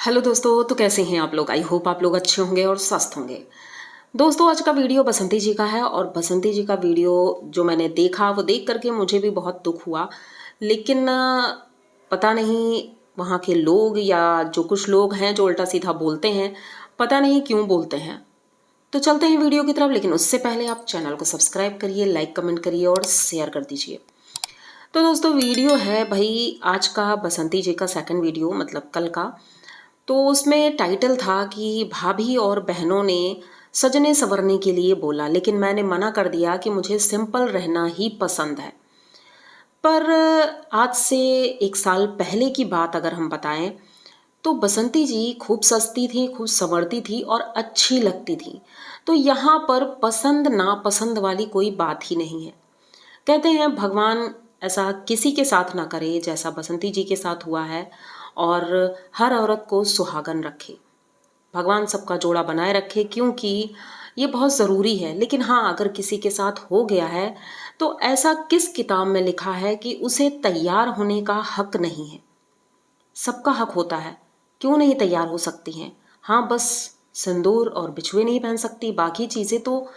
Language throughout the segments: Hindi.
हेलो दोस्तों, तो कैसे हैं आप लोग। आई होप आप लोग अच्छे होंगे और स्वस्थ होंगे। दोस्तों, आज का वीडियो बसंती जी का है और बसंती जी का वीडियो जो मैंने देखा वो देख करके मुझे भी बहुत दुख हुआ। लेकिन पता नहीं वहाँ के लोग या जो कुछ लोग हैं जो उल्टा सीधा बोलते हैं, पता नहीं क्यों बोलते हैं। तो चलते हैं वीडियो की तरफ, लेकिन उससे पहले आप चैनल को सब्सक्राइब करिए, लाइक कमेंट करिए और शेयर कर दीजिए। तो दोस्तों, वीडियो है भाई आज का बसंती जी का सेकंड वीडियो, मतलब कल का। तो उसमें टाइटल था कि भाभी और बहनों ने सजने संवरने के लिए बोला, लेकिन मैंने मना कर दिया कि मुझे सिंपल रहना ही पसंद है। पर आज से 1 साल पहले की बात अगर हम बताएं तो बसंती जी खूब सस्ती थी, खूब संवरती थी और अच्छी लगती थी। तो यहाँ पर पसंद नापसंद वाली कोई बात ही नहीं है। कहते हैं भगवान ऐसा किसी के साथ ना करे जैसा बसंती जी के साथ हुआ है, और हर औरत को सुहागन रखे, भगवान सबका जोड़ा बनाए रखे, क्योंकि ये बहुत ज़रूरी है। लेकिन हाँ, अगर किसी के साथ हो गया है तो ऐसा किस किताब में लिखा है कि उसे तैयार होने का हक नहीं है। सबका हक होता है, क्यों नहीं तैयार हो सकती हैं। हाँ, बस सिंदूर और बिछुए नहीं पहन सकती, बाकी चीज़ें तो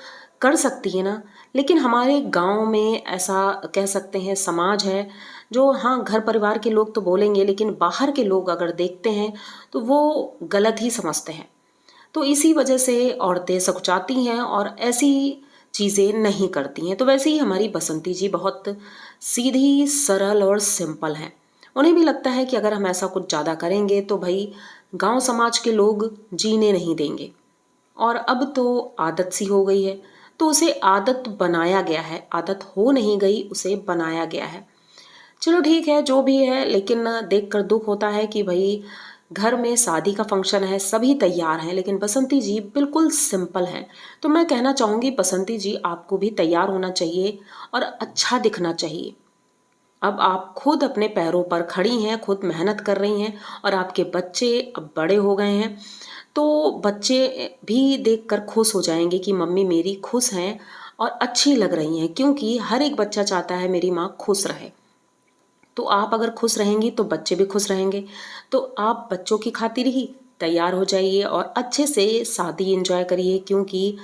कर सकती है ना। लेकिन हमारे गांव में ऐसा कह सकते हैं समाज है जो, हाँ, घर परिवार के लोग तो बोलेंगे लेकिन बाहर के लोग अगर देखते हैं तो वो गलत ही समझते हैं। तो इसी वजह से औरतें सकुचाती हैं और ऐसी चीज़ें नहीं करती हैं। तो वैसे ही हमारी बसंती जी बहुत सीधी सरल और सिंपल हैं। उन्हें भी लगता है कि अगर हम ऐसा कुछ ज़्यादा करेंगे तो भाई गांव समाज के लोग जीने नहीं देंगे, और अब तो आदत सी हो गई है। तो उसे आदत बनाया गया है, आदत हो नहीं गई, उसे बनाया गया है। चलो ठीक है, जो भी है, लेकिन देख कर दुख होता है कि भाई घर में शादी का फंक्शन है, सभी तैयार हैं, लेकिन बसंती जी बिल्कुल सिंपल हैं। तो मैं कहना चाहूँगी बसंती जी, आपको भी तैयार होना चाहिए और अच्छा दिखना चाहिए। अब आप खुद अपने पैरों पर खड़ी हैं, खुद मेहनत कर रही हैं, और आपके बच्चे अब बड़े हो गए हैं। तो बच्चे भी देखकर खुश हो जाएंगे कि मम्मी मेरी खुश हैं और अच्छी लग रही हैं, क्योंकि हर एक बच्चा चाहता है मेरी माँ खुश रहे। तो आप अगर खुश रहेंगी तो बच्चे भी खुश रहेंगे। तो आप बच्चों की खातिर ही तैयार हो जाइए और अच्छे से शादी एंजॉय करिए, क्योंकि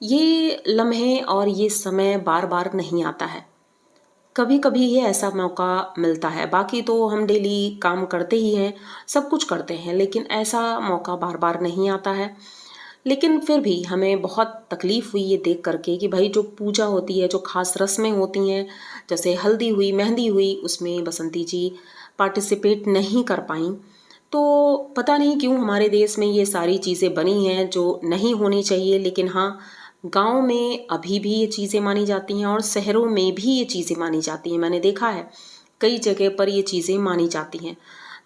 ये लम्हे और ये समय बार बार नहीं आता है। कभी कभी ही ऐसा मौका मिलता है, बाकी तो हम डेली काम करते ही हैं, सब कुछ करते हैं, लेकिन ऐसा मौका बार बार नहीं आता है। लेकिन फिर भी हमें बहुत तकलीफ़ हुई ये देख करके कि भाई जो पूजा होती है, जो खास रस्में होती हैं, जैसे हल्दी हुई, मेहंदी हुई, उसमें बसंती जी पार्टिसिपेट नहीं कर पाईं। तो पता नहीं क्यों हमारे देश में ये सारी चीज़ें बनी हैं जो नहीं होनी चाहिए। लेकिन हाँ, गांव में अभी भी ये चीज़ें मानी जाती हैं और शहरों में भी ये चीज़ें मानी जाती हैं। मैंने देखा है कई जगह पर ये चीज़ें मानी जाती हैं।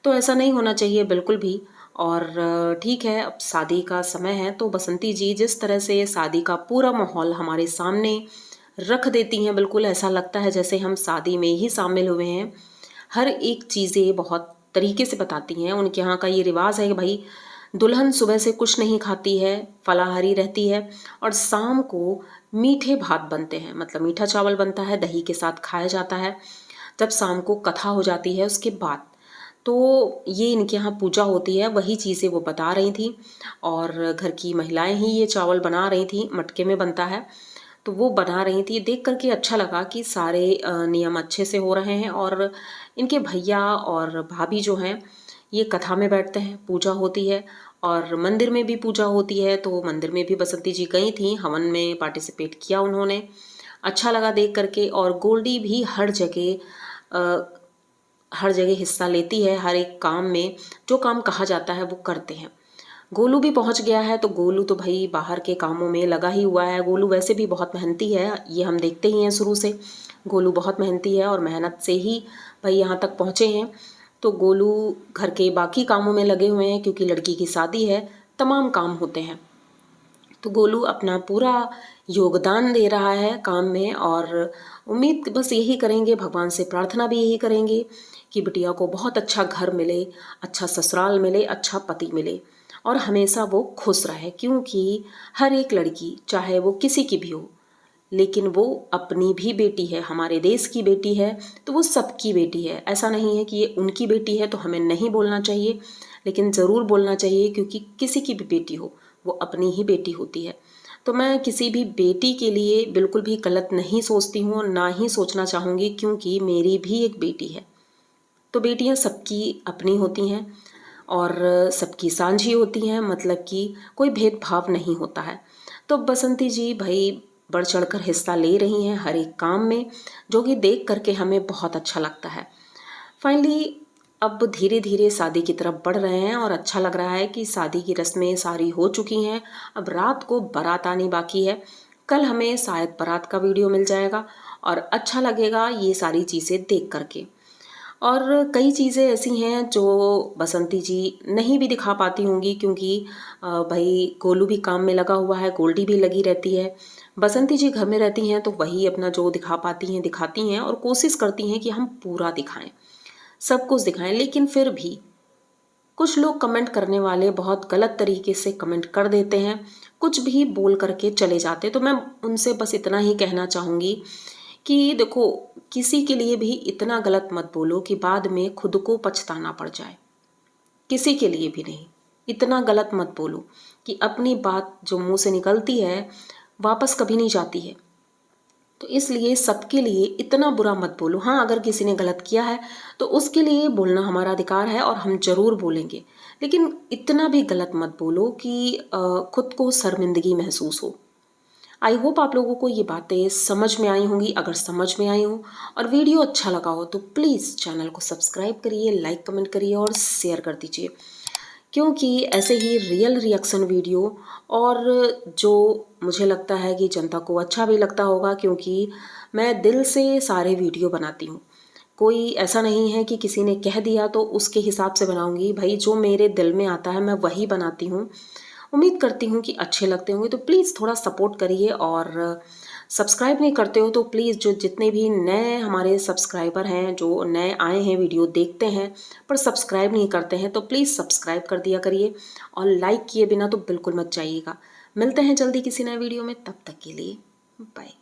तो ऐसा नहीं होना चाहिए बिल्कुल भी। और ठीक है, अब शादी का समय है तो बसंती जी जिस तरह से शादी का पूरा माहौल हमारे सामने रख देती हैं, बिल्कुल ऐसा लगता है जैसे हम शादी में ही शामिल हुए हैं। हर एक चीज़ें बहुत तरीके से बताती हैं। उनके यहाँ का ये रिवाज है कि भाई दुल्हन सुबह से कुछ नहीं खाती है, फलाहारी रहती है, और शाम को मीठे भात बनते हैं, मतलब मीठा चावल बनता है, दही के साथ खाया जाता है जब शाम को कथा हो जाती है उसके बाद। तो ये इनके यहाँ पूजा होती है, वही चीज़ें वो बता रही थी। और घर की महिलाएं ही ये चावल बना रही थी, मटके में बनता है, तो वो बना रही थी। देख करके अच्छा लगा कि सारे नियम अच्छे से हो रहे हैं। और इनके भैया और भाभी जो हैं ये कथा में बैठते हैं, पूजा होती है, और मंदिर में भी पूजा होती है। तो मंदिर में भी बसंती जी गई थी, हवन में पार्टिसिपेट किया उन्होंने, अच्छा लगा देख करके। और गोल्डी भी हर जगह हिस्सा लेती है, हर एक काम में जो काम कहा जाता है वो करते हैं। गोलू भी पहुंच गया है, तो गोलू तो भाई बाहर के कामों में लगा ही हुआ है। गोलू वैसे भी बहुत मेहनती है, ये हम देखते ही हैं शुरू से। गोलू बहुत मेहनती है और मेहनत से ही भाई यहाँ तक पहुँचे हैं। तो गोलू घर के बाकी कामों में लगे हुए हैं, क्योंकि लड़की की शादी है, तमाम काम होते हैं। तो गोलू अपना पूरा योगदान दे रहा है काम में। और उम्मीद बस यही करेंगे, भगवान से प्रार्थना भी यही करेंगे कि बिटिया को बहुत अच्छा घर मिले, अच्छा ससुराल मिले, अच्छा पति मिले, और हमेशा वो खुश रहे। क्योंकि हर एक लड़की चाहे वो किसी की भी हो, लेकिन वो अपनी भी बेटी है, हमारे देश की बेटी है, तो वो सबकी बेटी है। ऐसा नहीं है कि ये उनकी बेटी है तो हमें नहीं बोलना चाहिए, लेकिन ज़रूर बोलना चाहिए, क्योंकि किसी की भी बेटी हो वो अपनी ही बेटी होती है। तो मैं किसी भी बेटी के लिए बिल्कुल भी गलत नहीं सोचती हूँ और ना ही सोचना चाहूँगी, क्योंकि मेरी भी एक बेटी है। तो बेटियाँ सबकी अपनी होती हैं और सबकी साझी होती हैं, मतलब कि कोई भेदभाव नहीं होता है। तो बसंती जी भाई बढ़ चढ़कर हिस्सा ले रही हैं हर एक काम में, जो कि देख करके हमें बहुत अच्छा लगता है। फाइनली अब धीरे धीरे शादी की तरफ बढ़ रहे हैं और अच्छा लग रहा है कि शादी की रस्में सारी हो चुकी हैं। अब रात को बारात आनी बाकी है। कल हमें शायद बारात का वीडियो मिल जाएगा और अच्छा लगेगा ये सारी चीज़ें देख करके। और कई चीज़ें ऐसी हैं जो बसंती जी नहीं भी दिखा पाती होंगी, क्योंकि भाई गोलू भी काम में लगा हुआ है, गोल्डी भी लगी रहती है। बसंती जी घर में रहती हैं तो वही अपना जो दिखा पाती हैं दिखाती हैं और कोशिश करती हैं कि हम पूरा दिखाएं, सब कुछ दिखाएं। लेकिन फिर भी कुछ लोग कमेंट करने वाले बहुत गलत तरीके से कमेंट कर देते हैं, कुछ भी बोल करके चले जाते। तो मैं उनसे बस इतना ही कहना चाहूँगी कि देखो, किसी के लिए भी इतना गलत मत बोलो कि बाद में खुद को पछताना पड़ जाए। किसी के लिए भी नहीं, इतना गलत मत बोलो कि अपनी बात जो मुंह से निकलती है वापस कभी नहीं जाती है। तो इसलिए सबके लिए इतना बुरा मत बोलो। हाँ, अगर किसी ने गलत किया है तो उसके लिए बोलना हमारा अधिकार है और हम जरूर बोलेंगे, लेकिन इतना भी गलत मत बोलो कि खुद को शर्मिंदगी महसूस हो। आई होप आप लोगों को ये बातें समझ में आई होंगी। अगर समझ में आई हो और वीडियो अच्छा लगा हो तो प्लीज़ चैनल को सब्सक्राइब करिए, लाइक कमेंट करिए और शेयर कर दीजिए, क्योंकि ऐसे ही रियल रिएक्शन वीडियो और जो मुझे लगता है कि जनता को अच्छा भी लगता होगा, क्योंकि मैं दिल से सारे वीडियो बनाती हूँ। कोई ऐसा नहीं है कि किसी ने कह दिया तो उसके हिसाब से बनाऊंगी। भाई जो मेरे दिल में आता है मैं वही बनाती हूँ। उम्मीद करती हूँ कि अच्छे लगते होंगे, तो प्लीज़ थोड़ा सपोर्ट करिए। और सब्सक्राइब नहीं करते हो तो प्लीज़, जो जितने भी नए हमारे सब्सक्राइबर हैं, जो नए आए हैं वीडियो देखते हैं पर सब्सक्राइब नहीं करते हैं, तो प्लीज़ सब्सक्राइब कर दिया करिए और लाइक किए बिना तो बिल्कुल मत जाइएगा। मिलते हैं जल्दी किसी नए वीडियो में, तब तक के लिए बाय।